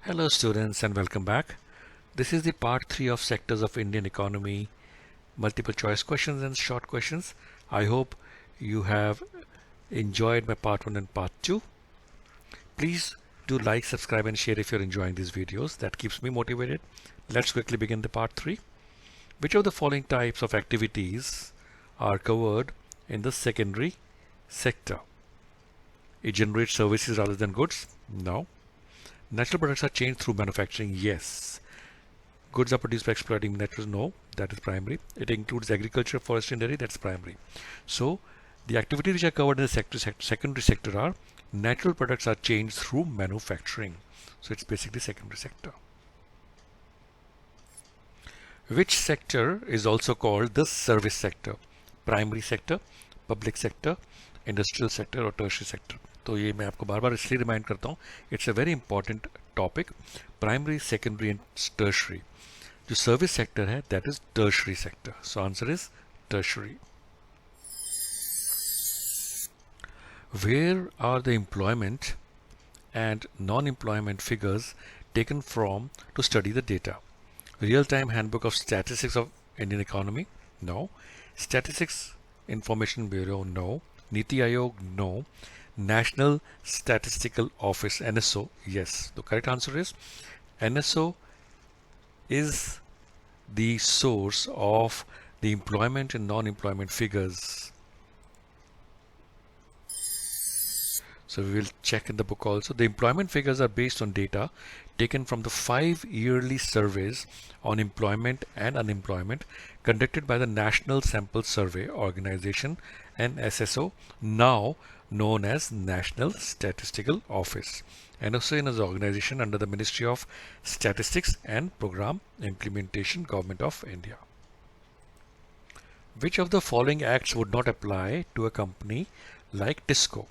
Hello students and welcome back. This is the part 3 of sectors of Indian economy, multiple choice questions and short questions. I hope you have enjoyed my part 1 and part 2. Please do like, subscribe and share if you're enjoying these videos. That keeps me motivated. Let's quickly begin the part 3. Which of the following types of activities are covered in the secondary sector? It generates services rather than goods? No. Natural products are changed through manufacturing? Yes. Goods are produced by exploiting natural? No, that is primary. It includes agriculture, forestry and dairy? That's primary. So the activities which are covered in the secondary sector are natural products are changed through manufacturing. So it's basically secondary sector. Which sector is also called the service sector? Primary sector, public sector, industrial sector और tertiary sector. तो ये मैं आपको बार बार इसलिए remind करता हूँ, it's a very important topic. Primary, secondary and tertiary. जो service sector है that is tertiary sector. So answer is tertiary. Where are the employment and non-employment figures taken from to study the data? Real-time handbook of statistics of Indian economy? No. Statistics Information Bureau? No. Niti Aayog? No. National Statistical Office, NSO? Yes. The correct answer is NSO is the source of the employment and non-employment figures. So we will check in the book also. The employment figures are based on data taken from the 5 yearly surveys on employment and unemployment conducted by the National Sample Survey Organization, NSSO, now known as National Statistical Office. NSO is an organization under the Ministry of Statistics and Program Implementation, Government of India. Which of the following acts would not apply to a company like TISCO?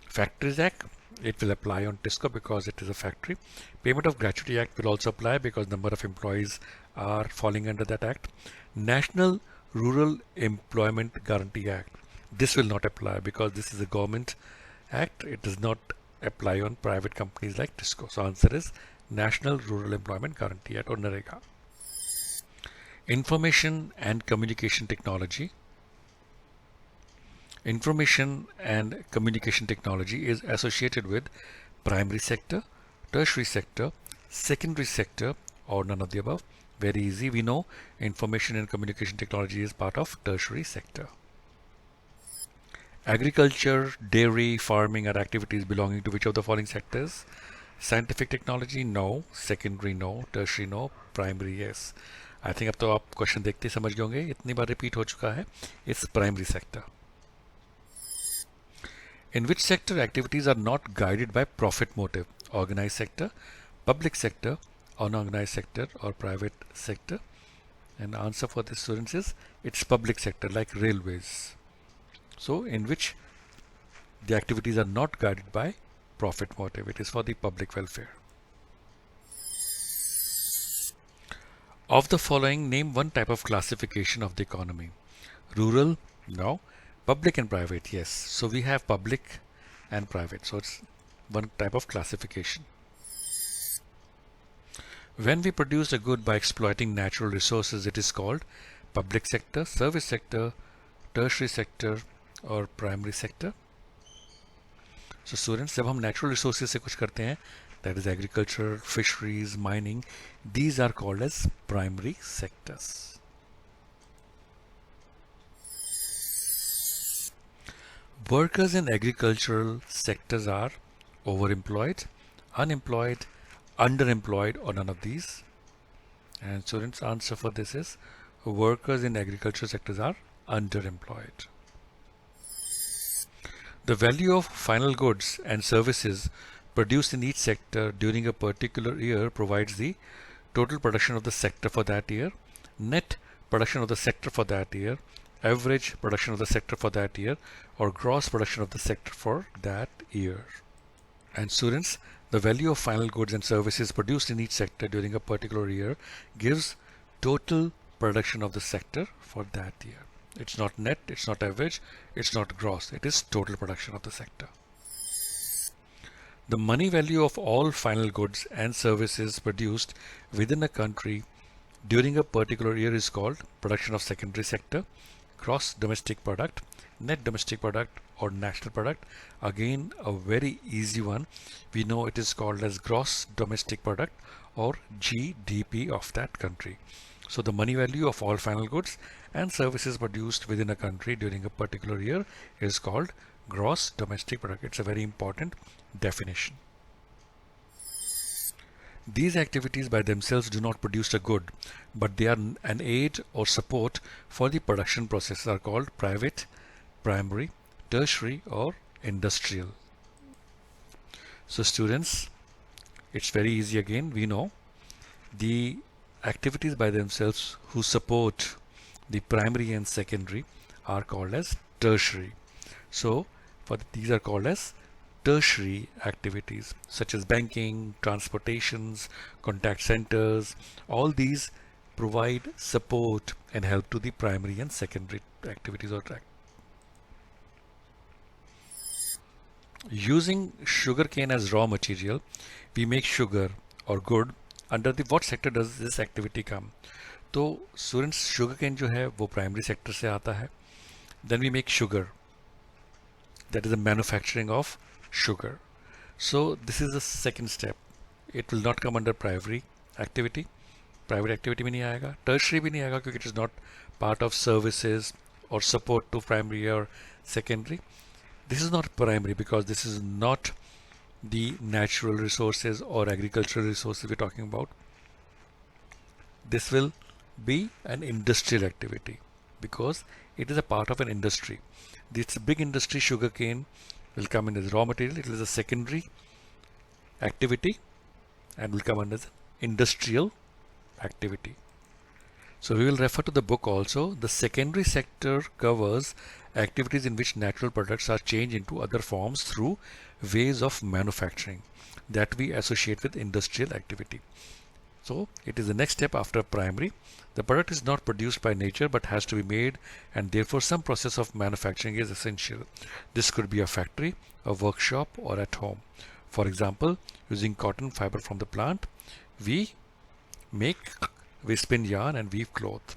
Factories Act, it will apply on TISCO because it is a factory. Payment of Gratuity Act will also apply because number of employees are falling under that act. National Rural Employment Guarantee Act, this will not apply because this is a government act. It does not apply on private companies like TISCO. So answer is National Rural Employment Guarantee Act or NREGA. Information and Communication Technology. Information and communication technology is associated with primary sector, tertiary sector, secondary sector, or none of the above. Very easy. We know information and communication technology is part of tertiary sector. Agriculture, dairy, farming are activities belonging to which of the following sectors? Scientific technology? No. Secondary? No. Tertiary? No. Primary? Yes. I think अब तो आप question देखते समझ गए होंगे, इतनी बार repeat हो चुका है. It's primary sector. In which sector activities are not guided by profit motive? Organized sector, public sector, unorganized sector, or private sector? And the answer for the students is it's public sector, like railways. So in which the activities are not guided by profit motive, it is for the public welfare. Of the following, name one type of classification of the economy. Rural? No. Public and private? Yes. So we have public and private. So it's one type of classification. When we produce a good by exploiting natural resources, it is called public sector, service sector, tertiary sector or primary sector. So students, जब हम natural resources से कुछ करते हैं, that is agriculture, fisheries, mining, these are called as primary sectors. Workers in agricultural sectors are overemployed, unemployed, underemployed, or none of these. And students' answer for this is workers in agricultural sectors are underemployed. The value of final goods and services produced in each sector during a particular year provides the total production of the sector for that year, net production of the sector for that year, average production of the sector for that year, or gross production of the sector for that year. And students, the value of final goods and services produced in each sector during a particular year gives total production of the sector for that year. It's not net, it's not average, it's not gross, it is total production of the sector. The money value of all final goods and services produced within a country during a particular year is called production of secondary sector, gross domestic product, net domestic product, or national product. Again, a very easy one. We know it is called as gross domestic product or GDP of that country. So the money value of all final goods and services produced within a country during a particular year is called gross domestic product. It's a very important definition. These activities by themselves do not produce a good, but they are an aid or support for the production processes are called private, primary, tertiary or industrial. So students, it's very easy again. We know the activities by themselves who support the primary and secondary are called as tertiary. So these are called as tertiary activities such as banking, transportations, contact centers. All these provide support and help to the primary and secondary activities or track. Using sugarcane as raw material, we make sugar or good. Under the what sector does this activity come? तो students, sugarcane जो है वो primary sector से आता है. Then we make sugar. That is the manufacturing of sugar. So this is the second step. It will not come under primary activity. Private activity में नहीं आएगा. Tertiary भी नहीं आएगा क्योंकि it is not part of services or support to primary or secondary. This is not primary because this is not the natural resources or agricultural resources we're talking about. This will be an industrial activity because it is a part of an industry. This big industry, sugarcane, will come in as raw material. It is a secondary activity and will come under the industrial activity. So we will refer to the book also. The secondary sector covers activities in which natural products are changed into other forms through ways of manufacturing that we associate with industrial activity. So it is the next step after primary. The product is not produced by nature but has to be made, and therefore some process of manufacturing is essential. This could be a factory, a workshop or at home. For example, using cotton fiber from the plant, we spin yarn and weave cloth.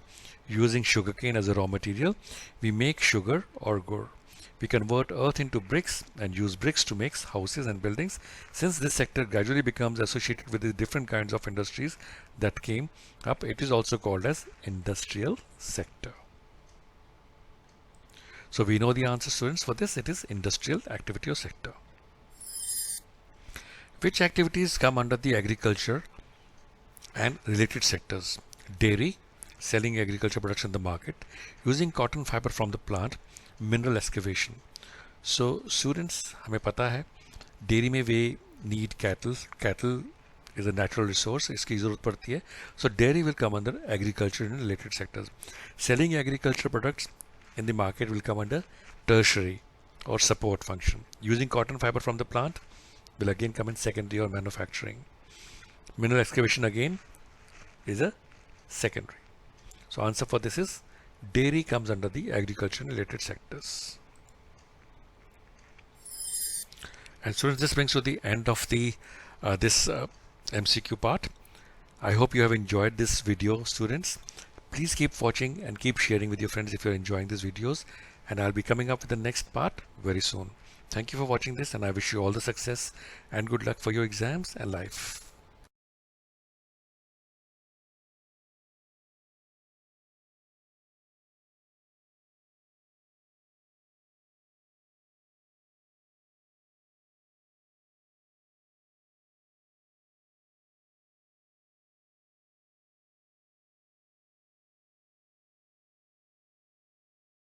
Using sugarcane as a raw material, we make sugar or gur. We convert earth into bricks and use bricks to make houses and buildings. Since this sector gradually becomes associated with the different kinds of industries that came up, it is also called as industrial sector. So we know the answer, students, for this. It is industrial activity or sector. Which activities come under the agriculture and related sectors? Dairy, selling agriculture products in the market, using cotton fiber from the plant, mineral excavation. So students, हमें पता है dairy में we need cattle. Cattle is a natural resource, इसकी ज़रूरत पड़ती है. So dairy will come under agriculture and related sectors. Selling agriculture products in the market will come under tertiary or support function. Using cotton fiber from the plant will again come in secondary or manufacturing. Mineral excavation again is a secondary. So answer for this is dairy comes under the agriculture and related sectors. And students, this brings to the end of the this MCQ part. I hope you have enjoyed this video, students. Please keep watching and keep sharing with your friends if you're enjoying these videos, and I'll be coming up with the next part very soon. Thank you for watching this, and I wish you all the success and good luck for your exams and life.